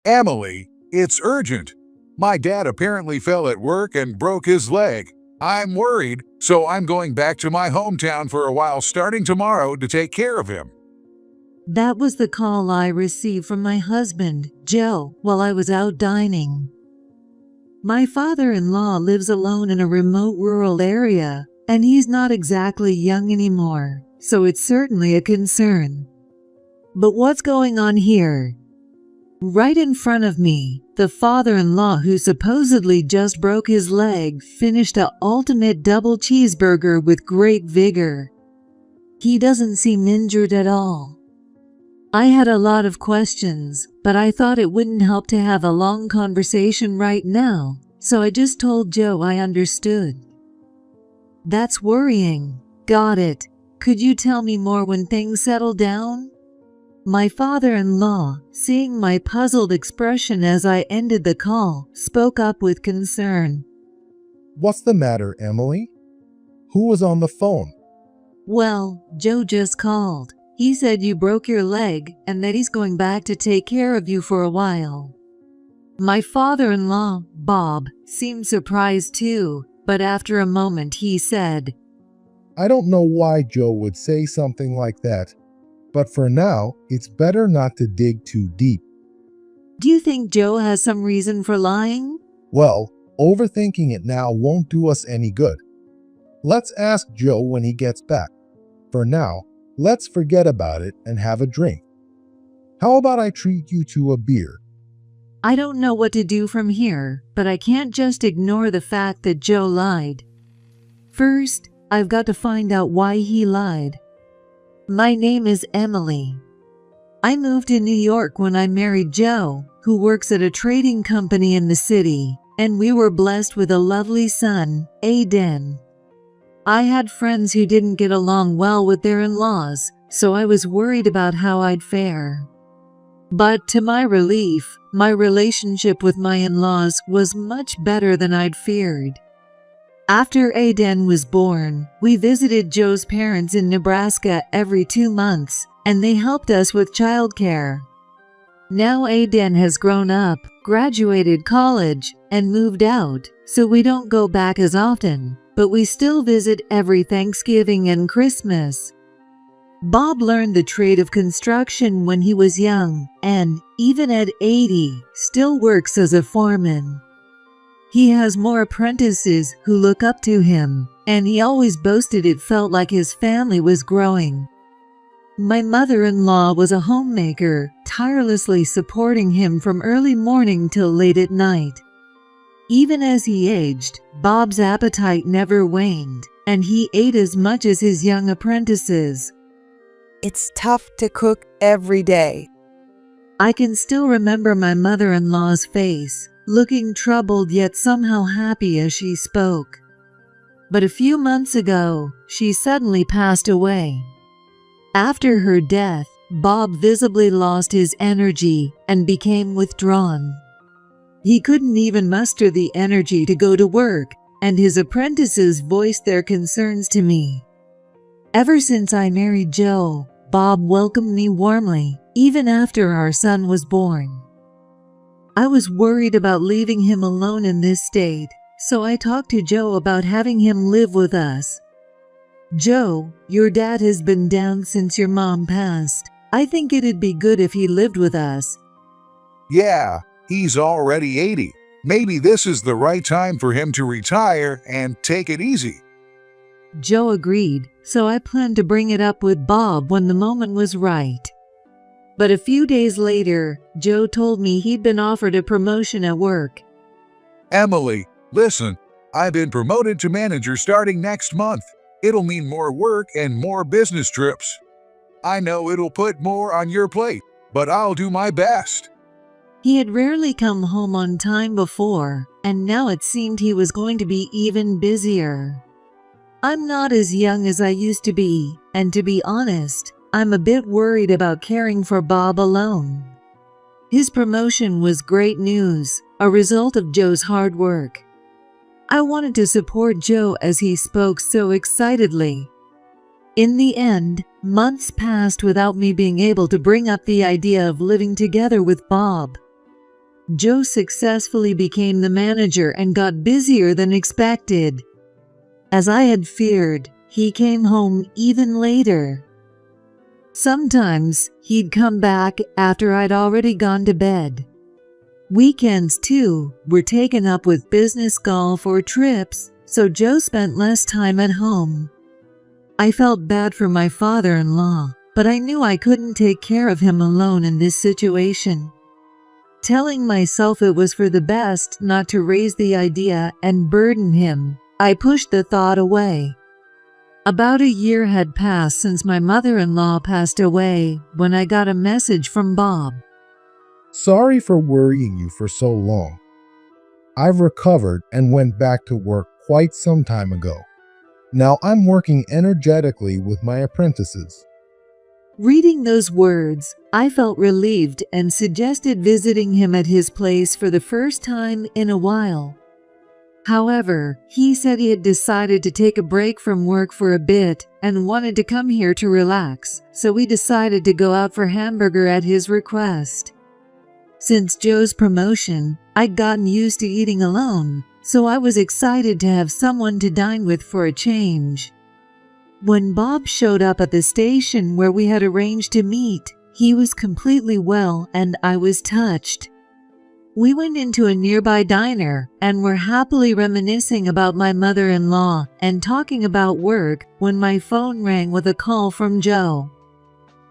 Emily, it's urgent. My dad apparently fell at work and broke his leg. I'm worried, so I'm going back to my hometown for a while starting tomorrow to take care of him. That was the call I received from my husband, Joe, while I was out dining. My father-in-law lives alone in a remote rural area, and he's not exactly young anymore, so it's certainly a concern. But what's going on here? Right in front of me, the father-in-law who supposedly just broke his leg finished an ultimate double cheeseburger with great vigor. He doesn't seem injured at all. I had a lot of questions, but I thought it wouldn't help to have a long conversation right now, so I just told Joe I understood. That's worrying. Got it. Could you tell me more when things settle down? My father-in-law, seeing my puzzled expression as I ended the call, spoke up with concern. What's the matter, Emily? Who was on the phone? Well, Joe just called. He said you broke your leg and that he's going back to take care of you for a while. My father-in-law, Bob, seemed surprised too, but after a moment he said, I don't know why Joe would say something like that, but for now, it's better not to dig too deep. Do you think Joe has some reason for lying? Well, overthinking it now won't do us any good. Let's ask Joe when he gets back. For now, let's forget about it and have a drink. How about I treat you to a beer? I don't know what to do from here, but I can't just ignore the fact that Joe lied. First, I've got to find out why he lied. My name is Emily. I moved to New York when I married Joe, who works at a trading company in the city, and we were blessed with a lovely son, Aiden. I had friends who didn't get along well with their in-laws, so I was worried about how I'd fare. But to my relief, my relationship with my in-laws was much better than I'd feared. After Aiden was born, we visited Joe's parents in Nebraska every 2 months, and they helped us with childcare. Now Aiden has grown up, graduated college, and moved out, so we don't go back as often, but we still visit every Thanksgiving and Christmas. Bob learned the trade of construction when he was young, and, even at 80, still works as a foreman. He has more apprentices who look up to him, and he always boasted it felt like his family was growing. My mother-in-law was a homemaker, tirelessly supporting him from early morning till late at night. Even as he aged, Bob's appetite never waned, and he ate as much as his young apprentices. It's tough to cook every day. I can still remember my mother-in-law's face, looking troubled yet somehow happy as she spoke. But a few months ago, she suddenly passed away. After her death, Bob visibly lost his energy and became withdrawn. He couldn't even muster the energy to go to work, and his apprentices voiced their concerns to me. Ever since I married Joe, Bob welcomed me warmly, even after our son was born. I was worried about leaving him alone in this state, so I talked to Joe about having him live with us. Joe, your dad has been down since your mom passed. I think it'd be good if he lived with us. Yeah, he's already 80. Maybe this is the right time for him to retire and take it easy. Joe agreed, so I planned to bring it up with Bob when the moment was right. But a few days later, Joe told me he'd been offered a promotion at work. Emily, listen, I've been promoted to manager starting next month. It'll mean more work and more business trips. I know it'll put more on your plate, but I'll do my best. He had rarely come home on time before, and now it seemed he was going to be even busier. I'm not as young as I used to be, and to be honest, I'm a bit worried about caring for Bob alone. His promotion was great news, a result of Joe's hard work. I wanted to support Joe as he spoke so excitedly. In the end, months passed without me being able to bring up the idea of living together with Bob. Joe successfully became the manager and got busier than expected. As I had feared, he came home even later. Sometimes he'd come back after I'd already gone to bed. Weekends, too, were taken up with business golf or trips, so Joe spent less time at home. I felt bad for my father-in-law, but I knew I couldn't take care of him alone in this situation. Telling myself it was for the best not to raise the idea and burden him, I pushed the thought away. About a year had passed since my mother-in-law passed away when I got a message from Bob. Sorry for worrying you for so long. I've recovered and went back to work quite some time ago. Now I'm working energetically with my apprentices. Reading those words, I felt relieved and suggested visiting him at his place for the first time in a while. However, he said he had decided to take a break from work for a bit and wanted to come here to relax, so we decided to go out for hamburger at his request. Since Joe's promotion, I'd gotten used to eating alone, so I was excited to have someone to dine with for a change. When Bob showed up at the station where we had arranged to meet, he was completely well and I was touched. We went into a nearby diner and were happily reminiscing about my mother-in-law and talking about work when my phone rang with a call from Joe.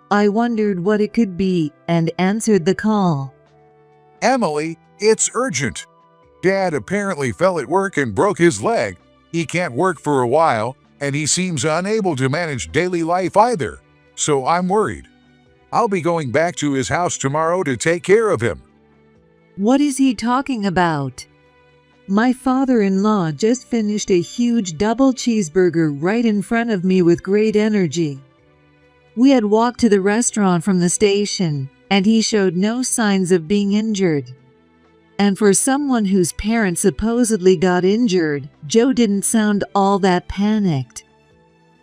I wondered what it could be and answered the call. Emily, it's urgent. Dad apparently fell at work and broke his leg. He can't work for a while, and he seems unable to manage daily life either, so I'm worried. I'll be going back to his house tomorrow to take care of him. What is he talking about? My father-in-law just finished a huge double cheeseburger right in front of me with great energy. We had walked to the restaurant from the station, and he showed no signs of being injured. And for someone whose parents supposedly got injured, Joe didn't sound all that panicked.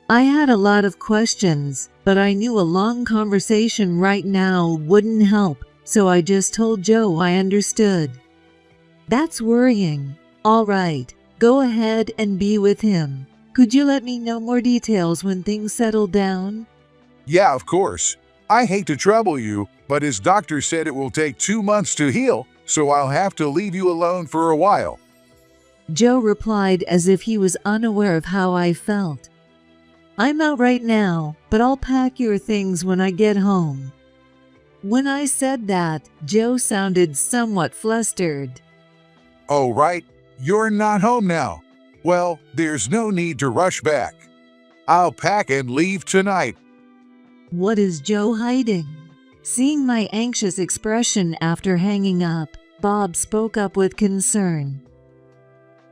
I had a lot of questions, but I knew a long conversation right now wouldn't help, so I just told Joe I understood. That's worrying. All right, go ahead and be with him. Could you let me know more details when things settle down? Yeah, of course. I hate to trouble you, but his doctor said it will take 2 months to heal, so I'll have to leave you alone for a while. Joe replied as if he was unaware of how I felt. I'm out right now, but I'll pack your things when I get home. When I said that, Joe sounded somewhat flustered. Oh, right, you're not home now. Well, there's no need to rush back. I'll pack and leave tonight. What is Joe hiding? Seeing my anxious expression after hanging up, Bob spoke up with concern.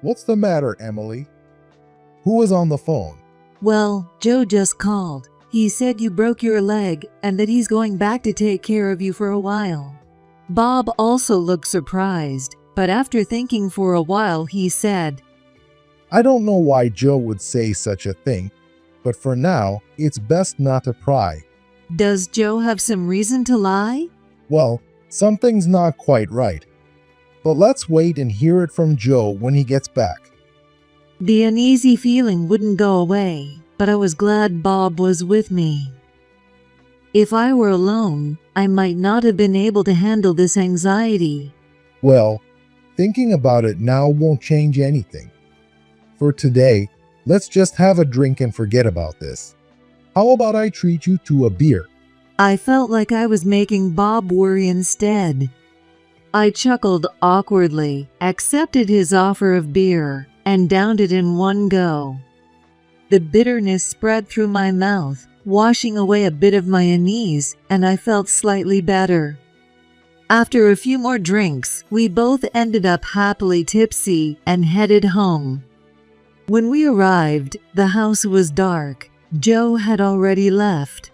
What's the matter, Emily? Who was on the phone? Well, Joe just called. He said you broke your leg and that he's going back to take care of you for a while. Bob also looked surprised, but after thinking for a while, he said, I don't know why Joe would say such a thing, but for now, it's best not to pry. Does Joe have some reason to lie? Well, something's not quite right. But let's wait and hear it from Joe when he gets back. The uneasy feeling wouldn't go away, but I was glad Bob was with me. If I were alone, I might not have been able to handle this anxiety. Well, thinking about it now won't change anything. For today, let's just have a drink and forget about this. How about I treat you to a beer? I felt like I was making Bob worry instead. I chuckled awkwardly, accepted his offer of beer, and downed it in one go. The bitterness spread through my mouth, washing away a bit of my unease, and I felt slightly better. After a few more drinks, we both ended up happily tipsy and headed home. When we arrived, the house was dark. Joe had already left.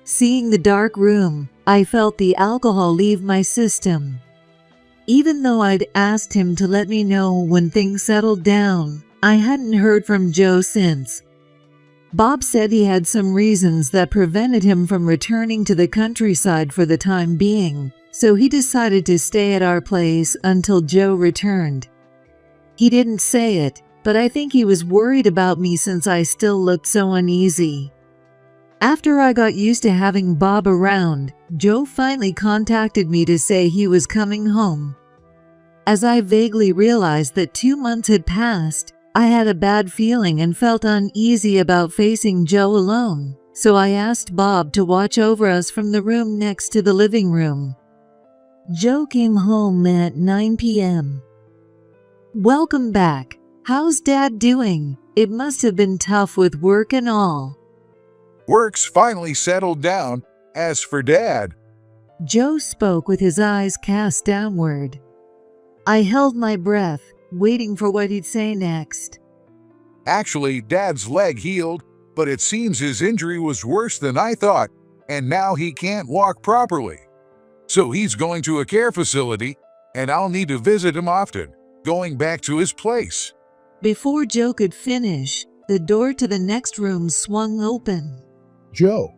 Seeing the dark room, I felt the alcohol leave my system. Even though I'd asked him to let me know when things settled down, I hadn't heard from Joe since. Bob said he had some reasons that prevented him from returning to the countryside for the time being, so he decided to stay at our place until Joe returned. He didn't say it, but I think he was worried about me since I still looked so uneasy. After I got used to having Bob around, Joe finally contacted me to say he was coming home. As I vaguely realized that 2 months had passed, I had a bad feeling and felt uneasy about facing Joe alone, so I asked Bob to watch over us from the room next to the living room. Joe came home at 9 p.m. "Welcome back. How's Dad doing? It must have been tough with work and all." Work's finally settled down. As for Dad, Joe spoke with his eyes cast downward. I held my breath, waiting for what he'd say next. actually, Dad's leg healed, but it seems his injury was worse than I thought, and now he can't walk properly. So he's going to a care facility, and I'll need to visit him often, going back to his place. Before Joe could finish, the door to the next room swung open. Joe,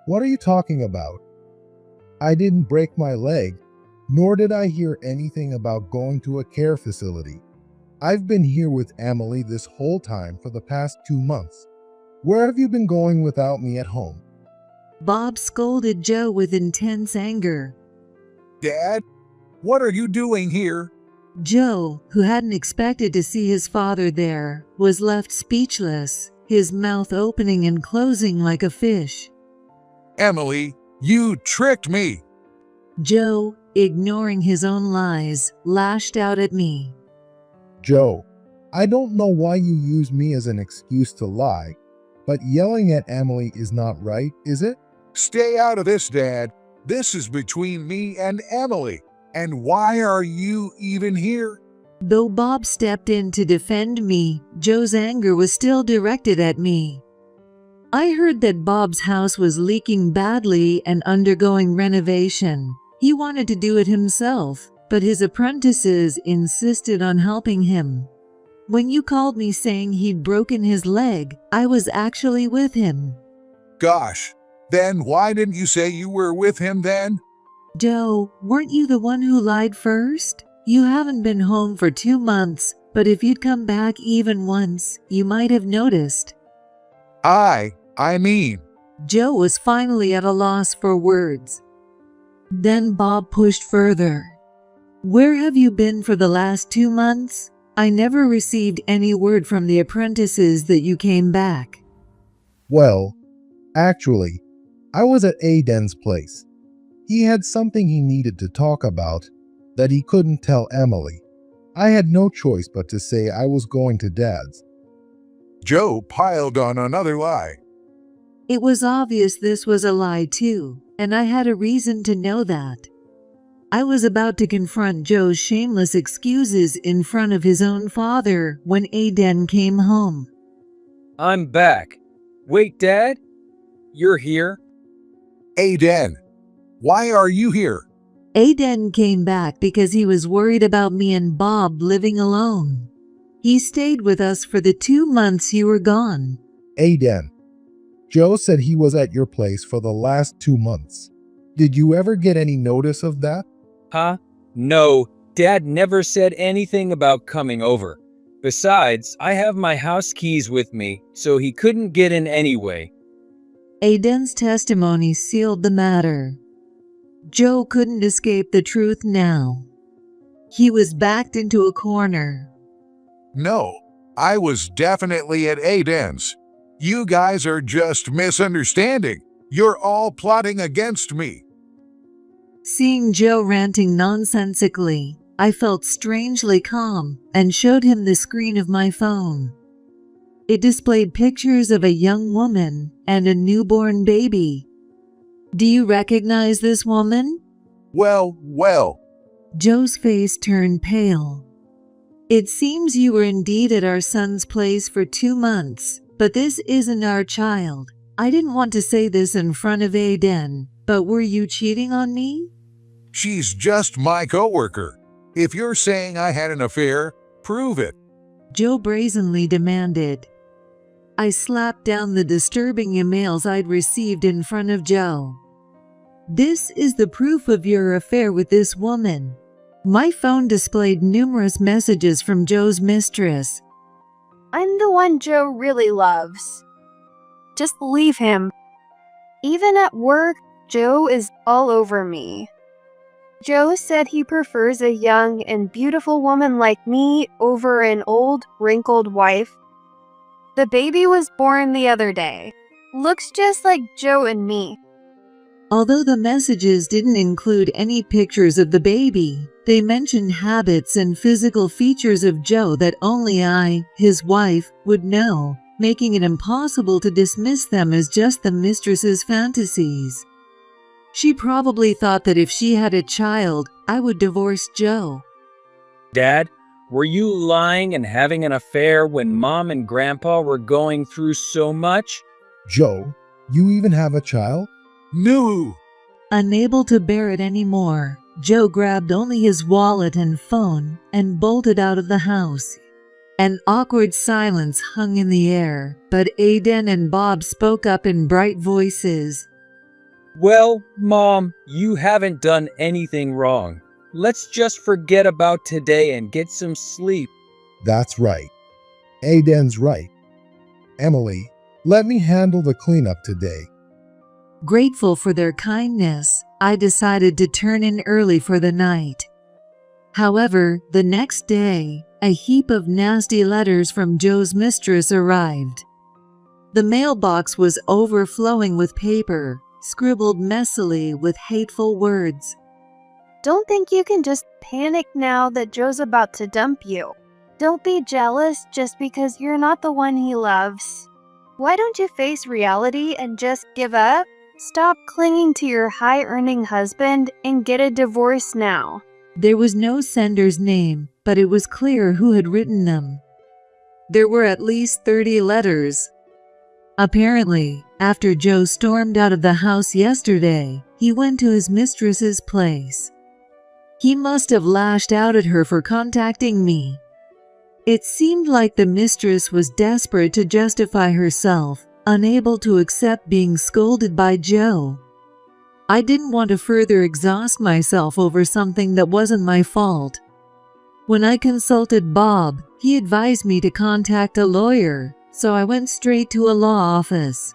what are you talking about? I didn't break my leg, nor did I hear anything about going to a care facility. I've been here with Emily this whole time for the past 2 months. Where have you been going without me at home? Bob scolded Joe with intense anger. Dad, what are you doing here? Joe, who hadn't expected to see his father there, was left speechless, his mouth opening and closing like a fish. Emily, you tricked me. Joe, ignoring his own lies, lashed out at me. Joe, I don't know why you use me as an excuse to lie, but yelling at Emily is not right, is it? Stay out of this, Dad. This is between me and Emily. And why are you even here? Though Bob stepped in to defend me, Joe's anger was still directed at me. I heard that Bob's house was leaking badly and undergoing renovation. He wanted to do it himself, but his apprentices insisted on helping him. When you called me saying he'd broken his leg, I was actually with him. Gosh, then why didn't you say you were with him then? Joe, weren't you the one who lied first? You haven't been home for 2 months, but if you'd come back even once, you might have noticed. I mean, Joe was finally at a loss for words. Then Bob pushed further. Where have you been for the last 2 months? I never received any word from the apprentices that you came back. Well, actually, I was at Aiden's place. He had something he needed to talk about that he couldn't tell Emily. I had no choice but to say I was going to Dad's. Joe piled on another lie. It was obvious this was a lie too, and I had a reason to know that. I was about to confront Joe's shameless excuses in front of his own father when Aiden came home. I'm back. Wait, Dad? You're here? Aiden, why are you here? Aiden came back because he was worried about me and Bob living alone. He stayed with us for the 2 months you were gone. Aiden, Joe said he was at your place for the last 2 months. Did you ever get any notice of that? Huh? No, Dad never said anything about coming over. Besides, I have my house keys with me, so he couldn't get in anyway. Aiden's testimony sealed the matter. Joe couldn't escape the truth now. He was backed into a corner. No, I was definitely at Aiden's. You guys are just misunderstanding. You're all plotting against me. Seeing Joe ranting nonsensically, I felt strangely calm and showed him the screen of my phone. It displayed pictures of a young woman and a newborn baby. Do you recognize this woman? Well. Joe's face turned pale. It seems you were indeed at our son's place for 2 months, but this isn't our child. I didn't want to say this in front of Aiden, but were you cheating on me? She's just my coworker. If you're saying I had an affair, prove it. Joe brazenly demanded. I slapped down the disturbing emails I'd received in front of Joe. This is the proof of your affair with this woman. My phone displayed numerous messages from Joe's mistress. I'm the one Joe really loves. Just leave him. Even at work, Joe is all over me. Joe said he prefers a young and beautiful woman like me over an old, wrinkled wife. The baby was born the other day. Looks just like Joe and me. Although the messages didn't include any pictures of the baby, they mentioned habits and physical features of Joe that only I, his wife, would know, making it impossible to dismiss them as just the mistress's fantasies. She probably thought that if she had a child, I would divorce Joe. Dad, were you lying and having an affair when Mom and Grandpa were going through so much? Joe, you even have a child? No. Unable to bear it anymore, Joe grabbed only his wallet and phone and bolted out of the house. An awkward silence hung in the air, but Aiden and Bob spoke up in bright voices. Well, Mom, you haven't done anything wrong. Let's just forget about today and get some sleep. That's right. Aiden's right. Emily, let me handle the cleanup today. Grateful for their kindness, I decided to turn in early for the night. However, the next day, a heap of nasty letters from Joe's mistress arrived. The mailbox was overflowing with paper, scribbled messily with hateful words. Don't think you can just panic now that Joe's about to dump you. Don't be jealous just because you're not the one he loves. Why don't you face reality and just give up? Stop clinging to your high-earning husband and get a divorce now. There was no sender's name, but it was clear who had written them. There were at least 30 letters. Apparently, after Joe stormed out of the house yesterday, he went to his mistress's place. He must have lashed out at her for contacting me. It seemed like the mistress was desperate to justify herself, unable to accept being scolded by Joe. I didn't want to further exhaust myself over something that wasn't my fault. When I consulted Bob, he advised me to contact a lawyer, so I went straight to a law office.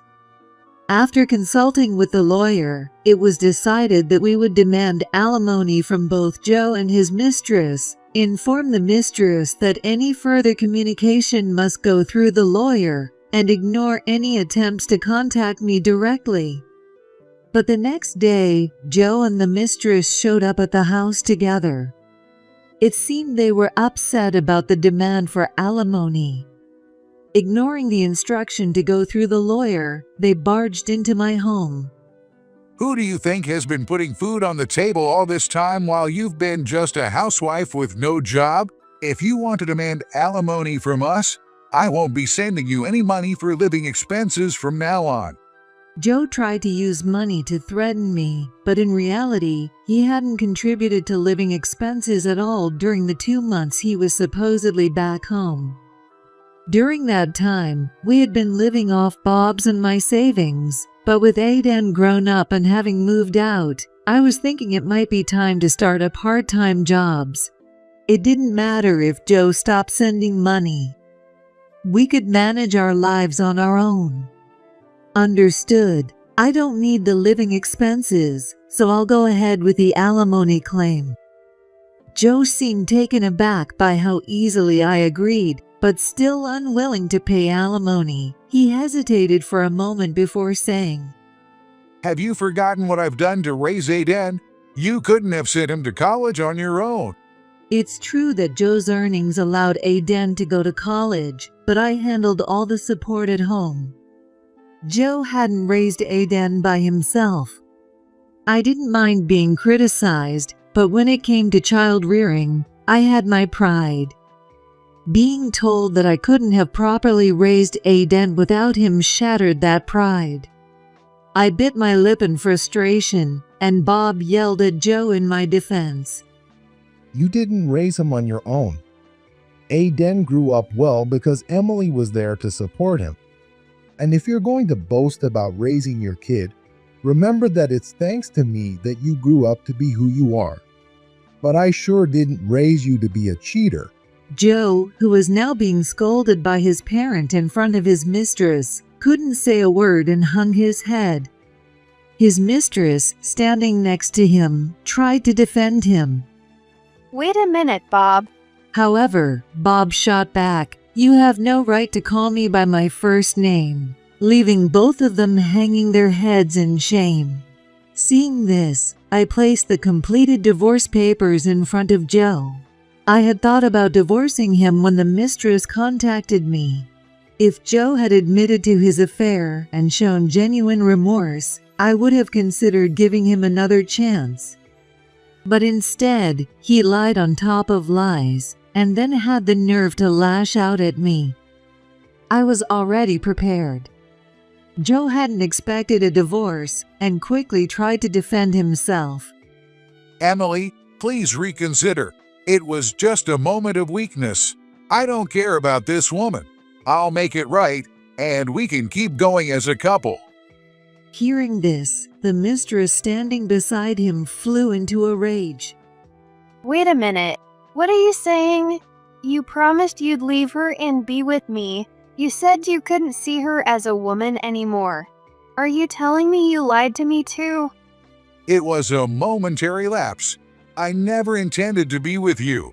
After consulting with the lawyer, it was decided that we would demand alimony from both Joe and his mistress, inform the mistress that any further communication must go through the lawyer, and ignore any attempts to contact me directly. But the next day, Joe and the mistress showed up at the house together. It seemed they were upset about the demand for alimony. Ignoring the instruction to go through the lawyer, they barged into my home. Who do you think has been putting food on the table all this time while you've been just a housewife with no job? If you want to demand alimony from us, I won't be sending you any money for living expenses from now on. Joe tried to use money to threaten me, but in reality, he hadn't contributed to living expenses at all during the 2 months he was supposedly back home. During that time, we had been living off Bob's and my savings, but with Aiden grown up and having moved out, I was thinking it might be time to start up part-time jobs. It didn't matter if Joe stopped sending money. We could manage our lives on our own. Understood. I don't need the living expenses, so I'll go ahead with the alimony claim. Joe seemed taken aback by how easily I agreed, but still unwilling to pay alimony. He hesitated for a moment before saying, Have you forgotten what I've done to raise Aiden? You couldn't have sent him to college on your own. It's true that Joe's earnings allowed Aiden to go to college, but I handled all the support at home. Joe hadn't raised Aiden by himself. I didn't mind being criticized, but when it came to child rearing, I had my pride. Being told that I couldn't have properly raised Aiden without him shattered that pride. I bit my lip in frustration, and Bob yelled at Joe in my defense. You didn't raise him on your own. Aiden grew up well because Emily was there to support him. And if you're going to boast about raising your kid, Remember that it's thanks to me that you grew up to be who you are. But I sure didn't raise you to be a cheater. Joe, who was now being scolded by his parent in front of his mistress, couldn't say a word and hung his head. His mistress, standing next to him, tried to defend him. Wait a minute, Bob. However, Bob shot back, "You have no right to call me by my first name," leaving both of them hanging their heads in shame. Seeing this, I placed the completed divorce papers in front of Joe. I had thought about divorcing him when the mistress contacted me. If Joe had admitted to his affair and shown genuine remorse, I would have considered giving him another chance. But instead, he lied on top of lies, and then had the nerve to lash out at me. I was already prepared. Joe hadn't expected a divorce and quickly tried to defend himself. Emily, please reconsider. It was just a moment of weakness. I don't care about this woman. I'll make it right, and we can keep going as a couple. Hearing this, the mistress standing beside him flew into a rage. Wait a minute. What are you saying? You promised you'd leave her and be with me. You said you couldn't see her as a woman anymore. Are you telling me you lied to me too? It was a momentary lapse. I never intended to be with you.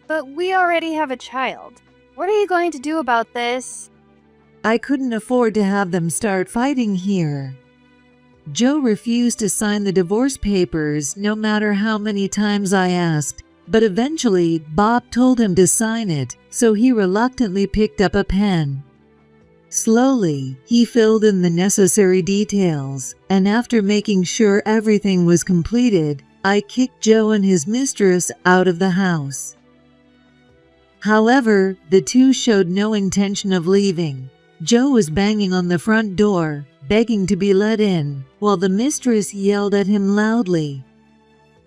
But we already have a child. What are you going to do about this? I couldn't afford to have them start fighting here. Joe refused to sign the divorce papers no matter how many times I asked, but eventually Bob told him to sign it, so he reluctantly picked up a pen. Slowly, he filled in the necessary details, and after making sure everything was completed, I kicked Joe and his mistress out of the house. However, the two showed no intention of leaving. Joe was banging on the front door, begging to be let in, while the mistress yelled at him loudly.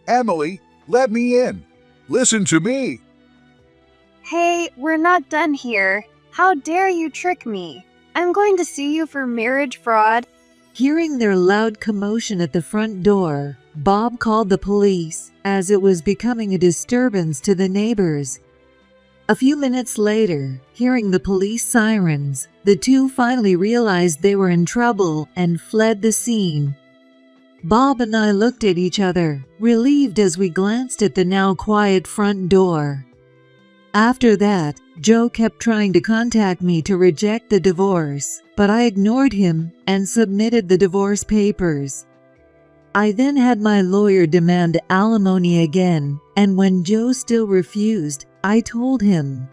Emily, let me in. Listen to me. Hey, we're not done here. How dare you trick me? I'm going to sue you for marriage fraud. Hearing their loud commotion at the front door, Bob called the police, as it was becoming a disturbance to the neighbors. A few minutes later, hearing the police sirens, the two finally realized they were in trouble and fled the scene. Bob and I looked at each other, relieved as we glanced at the now quiet front door. After that, Joe kept trying to contact me to reject the divorce, but I ignored him and submitted the divorce papers. I then had my lawyer demand alimony again, and when Joe still refused, I told him,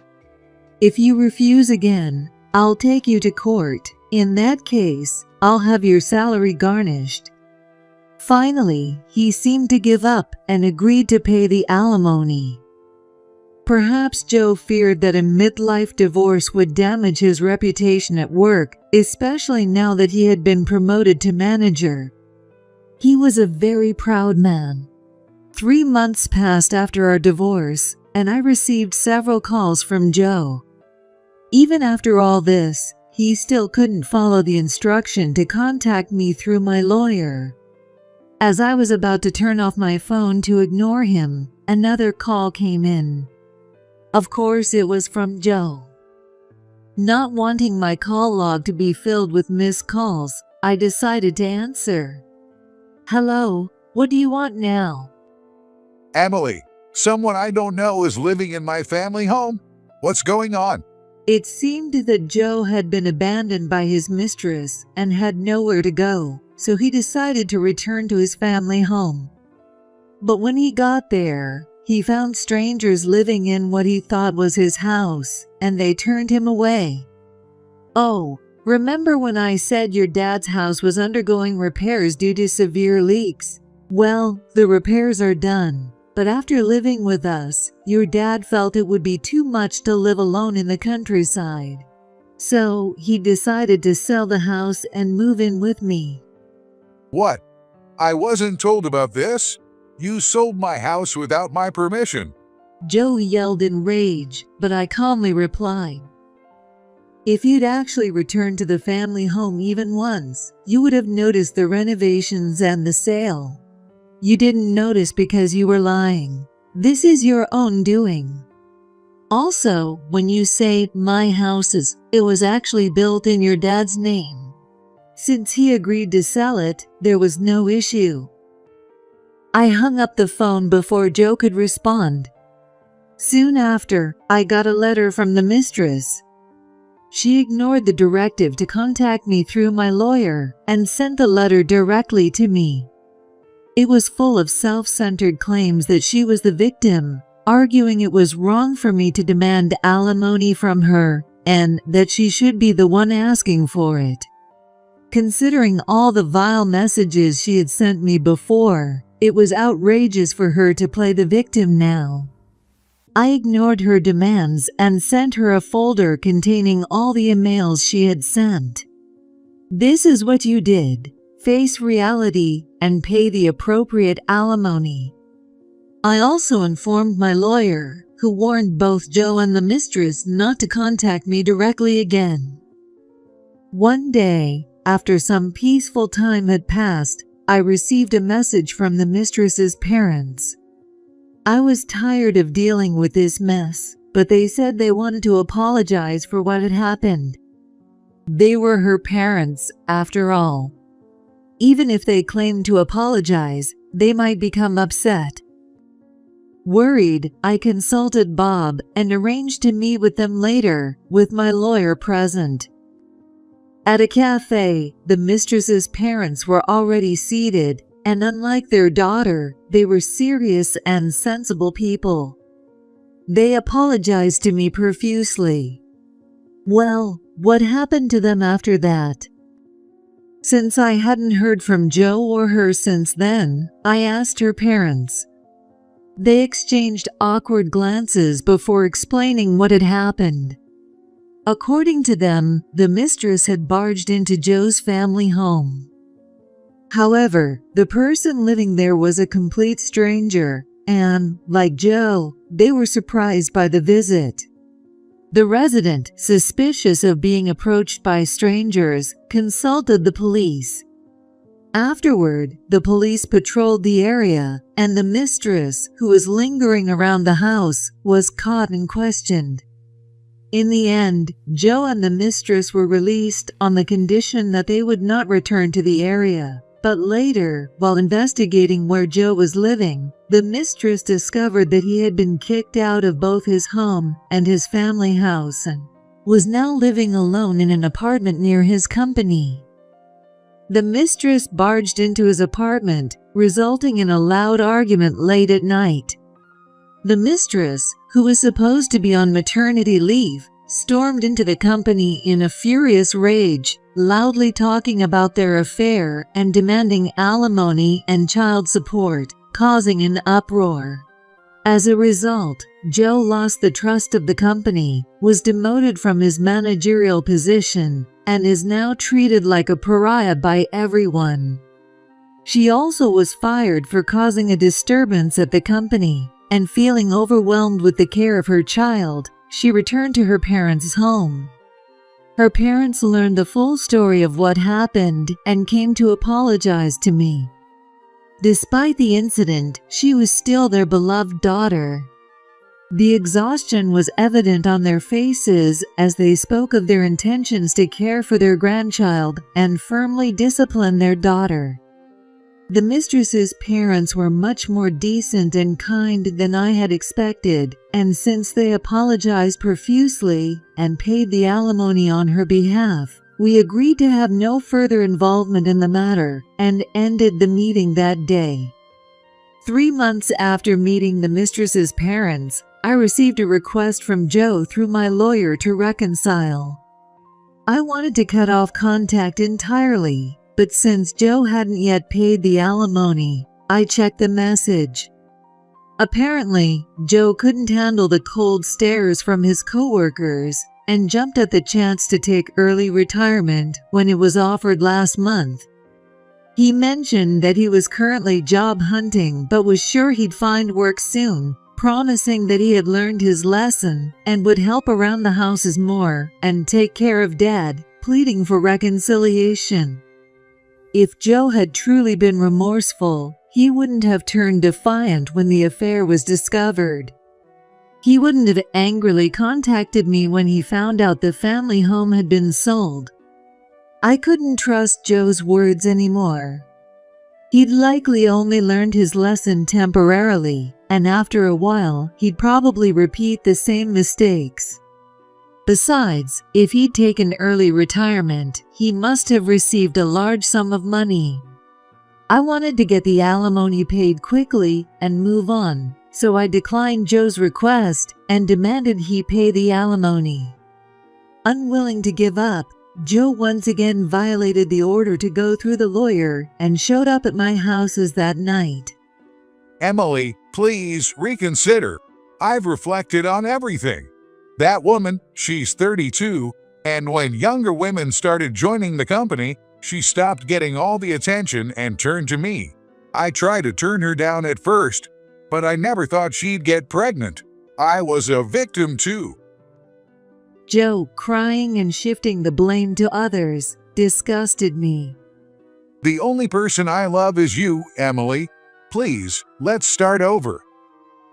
"If you refuse again, I'll take you to court. In that case, I'll have your salary garnished." Finally, he seemed to give up and agreed to pay the alimony. Perhaps Joe feared that a midlife divorce would damage his reputation at work, especially now that he had been promoted to manager. He was a very proud man. 3 months passed after our divorce, and I received several calls from Joe. Even after all this, he still couldn't follow the instruction to contact me through my lawyer. As I was about to turn off my phone to ignore him, another call came in. Of course, it was from Joe. Not wanting my call log to be filled with missed calls, I decided to answer. "Hello, what do you want now?" Emily, someone I don't know is living in my family home. What's going on? It seemed that Joe had been abandoned by his mistress and had nowhere to go, so he decided to return to his family home. But when he got there, he found strangers living in what he thought was his house, and they turned him away. "Oh, remember when I said your dad's house was undergoing repairs due to severe leaks? Well, the repairs are done. But after living with us, your dad felt it would be too much to live alone in the countryside. So he decided to sell the house and move in with me." What? I wasn't told about this. You sold my house without my permission. Joe yelled in rage, but I calmly replied, If you'd actually returned to the family home even once, you would have noticed the renovations and the sale. You didn't notice because you were lying. This is your own doing. Also, when you say, my house it was actually built in your dad's name. Since he agreed to sell it, there was no issue. I hung up the phone before Joe could respond. Soon after, I got a letter from the mistress. She ignored the directive to contact me through my lawyer and sent the letter directly to me. It was full of self-centered claims that she was the victim, arguing it was wrong for me to demand alimony from her and that she should be the one asking for it. Considering all the vile messages she had sent me before, it was outrageous for her to play the victim now. I ignored her demands and sent her a folder containing all the emails she had sent. This is what you did. Face reality and pay the appropriate alimony. I also informed my lawyer, who warned both Joe and the mistress not to contact me directly again. One day, after some peaceful time had passed, I received a message from the mistress's parents. I was tired of dealing with this mess, but they said they wanted to apologize for what had happened. They were her parents, after all. Even if they claimed to apologize, they might become upset. Worried, I consulted Bob and arranged to meet with them later, with my lawyer present. At a cafe, the mistress's parents were already seated, and unlike their daughter, they were serious and sensible people. They apologized to me profusely. Well, what happened to them after that? Since I hadn't heard from Joe or her since then, I asked her parents. They exchanged awkward glances before explaining what had happened. According to them, the mistress had barged into Joe's family home. However, the person living there was a complete stranger, and, like Joe, they were surprised by the visit. The resident, suspicious of being approached by strangers, consulted the police. Afterward, the police patrolled the area, and the mistress, who was lingering around the house, was caught and questioned. In the end, Joe and the mistress were released on the condition that they would not return to the area. But later, while investigating where Joe was living, the mistress discovered that he had been kicked out of both his home and his family house and was now living alone in an apartment near his company. The mistress barged into his apartment, resulting in a loud argument late at night. The mistress, who was supposed to be on maternity leave, stormed into the company in a furious rage, loudly talking about their affair and demanding alimony and child support, causing an uproar. As a result, Joe lost the trust of the company, was demoted from his managerial position, and is now treated like a pariah by everyone. She also was fired for causing a disturbance at the company, and feeling overwhelmed with the care of her child, she returned to her parents' home. Her parents learned the full story of what happened and came to apologize to me. Despite the incident, she was still their beloved daughter. The exhaustion was evident on their faces as they spoke of their intentions to care for their grandchild and firmly discipline their daughter. The mistress's parents were much more decent and kind than I had expected, and since they apologized profusely and paid the alimony on her behalf, we agreed to have no further involvement in the matter and ended the meeting that day. 3 months after meeting the mistress's parents, I received a request from Joe through my lawyer to reconcile. I wanted to cut off contact entirely, but since Joe hadn't yet paid the alimony, I checked the message. Apparently, Joe couldn't handle the cold stares from his coworkers and jumped at the chance to take early retirement when it was offered last month. He mentioned that he was currently job hunting but was sure he'd find work soon, promising that he had learned his lesson and would help around the houses more and take care of Dad, pleading for reconciliation. If Joe had truly been remorseful, he wouldn't have turned defiant when the affair was discovered. He wouldn't have angrily contacted me when he found out the family home had been sold. I couldn't trust Joe's words anymore. He'd likely only learned his lesson temporarily, and after a while, he'd probably repeat the same mistakes. Besides, if he'd taken early retirement, he must have received a large sum of money. I wanted to get the alimony paid quickly and move on, so I declined Joe's request and demanded he pay the alimony. Unwilling to give up, Joe once again violated the order to go through the lawyer and showed up at my houses that night. Emily, please reconsider. I've reflected on everything. That woman, she's 32, and when younger women started joining the company, she stopped getting all the attention and turned to me. I tried to turn her down at first, but I never thought she'd get pregnant. I was a victim too. Joe, crying and shifting the blame to others, disgusted me. The only person I love is you, Emily. Please, let's start over.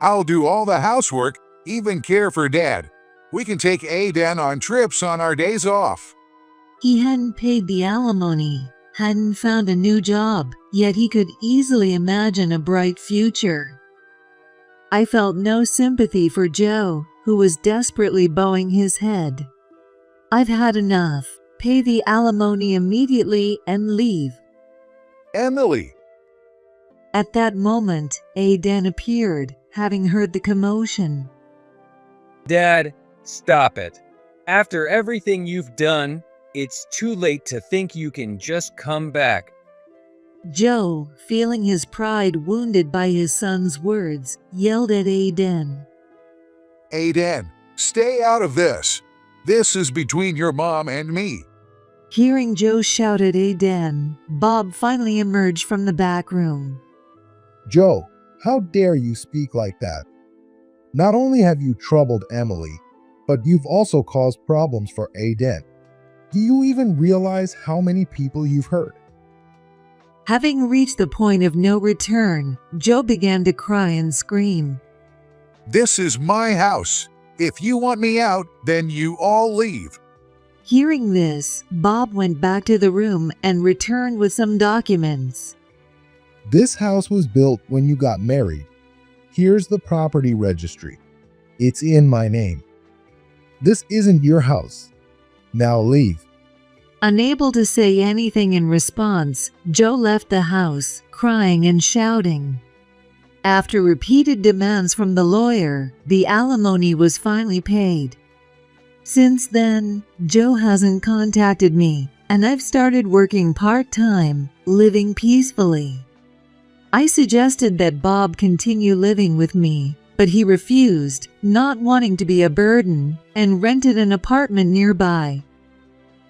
I'll do all the housework, even care for Dad. We can take Aiden on trips on our days off. He hadn't paid the alimony, hadn't found a new job, yet he could easily imagine a bright future. I felt no sympathy for Joe, who was desperately bowing his head. I've had enough. Pay the alimony immediately and leave. Emily. At that moment, Aiden appeared, having heard the commotion. Dad, stop it. After everything you've done, it's too late to think you can just come back. Joe, feeling his pride wounded by his son's words, yelled at Aiden. Aiden, stay out of this. This is between your mom and me. Hearing Joe shout at Aiden, Bob finally emerged from the back room. Joe, how dare you speak like that? Not only have you troubled Emily, but you've also caused problems for Aiden. Do you even realize how many people you've hurt? Having reached the point of no return, Joe began to cry and scream. This is my house. If you want me out, then you all leave. Hearing this, Bob went back to the room and returned with some documents. This house was built when you got married. Here's the property registry. It's in my name. This isn't your house. Now leave. Unable to say anything in response, Joe left the house, crying and shouting. After repeated demands from the lawyer, the alimony was finally paid. Since then, Joe hasn't contacted me, and I've started working part-time, living peacefully. I suggested that Bob continue living with me, but he refused, not wanting to be a burden, and rented an apartment nearby.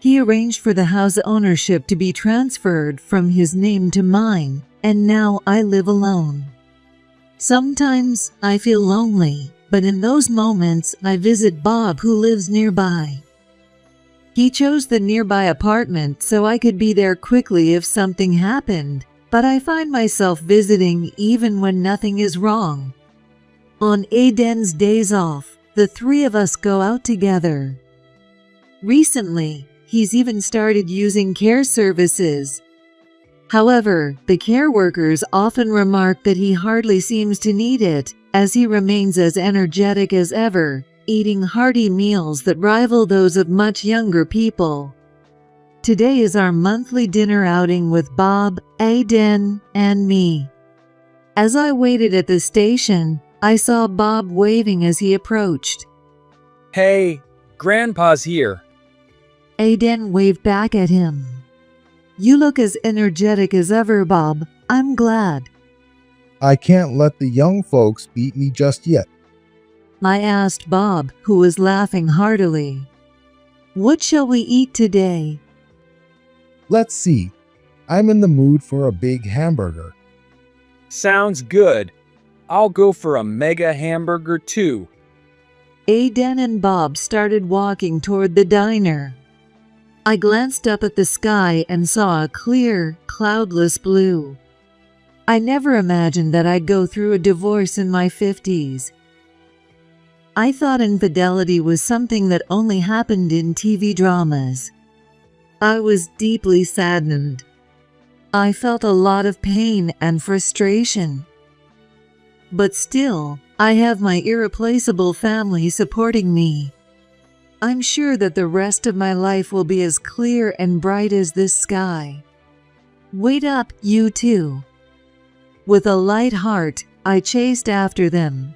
He arranged for the house ownership to be transferred from his name to mine, and now I live alone. Sometimes I feel lonely, but in those moments I visit Bob, who lives nearby. He chose the nearby apartment so I could be there quickly if something happened, but I find myself visiting even when nothing is wrong. On Aiden's days off, the three of us go out together. Recently, he's even started using care services. However, the care workers often remark that he hardly seems to need it, as he remains as energetic as ever, eating hearty meals that rival those of much younger people. Today is our monthly dinner outing with Bob, Aiden, and me. As I waited at the station, I saw Bob waving as he approached. Hey, Grandpa's here. Aiden waved back at him. You look as energetic as ever, Bob. I'm glad. I can't let the young folks beat me just yet. I asked Bob, who was laughing heartily. What shall we eat today? Let's see. I'm in the mood for a big hamburger. Sounds good. I'll go for a mega hamburger too. Aiden and Bob started walking toward the diner. I glanced up at the sky and saw a clear, cloudless blue. I never imagined that I'd go through a divorce in my 50s. I thought infidelity was something that only happened in TV dramas. I was deeply saddened. I felt a lot of pain and frustration. But still, I have my irreplaceable family supporting me. I'm sure that the rest of my life will be as clear and bright as this sky. Wait up, you two. With a light heart, I chased after them.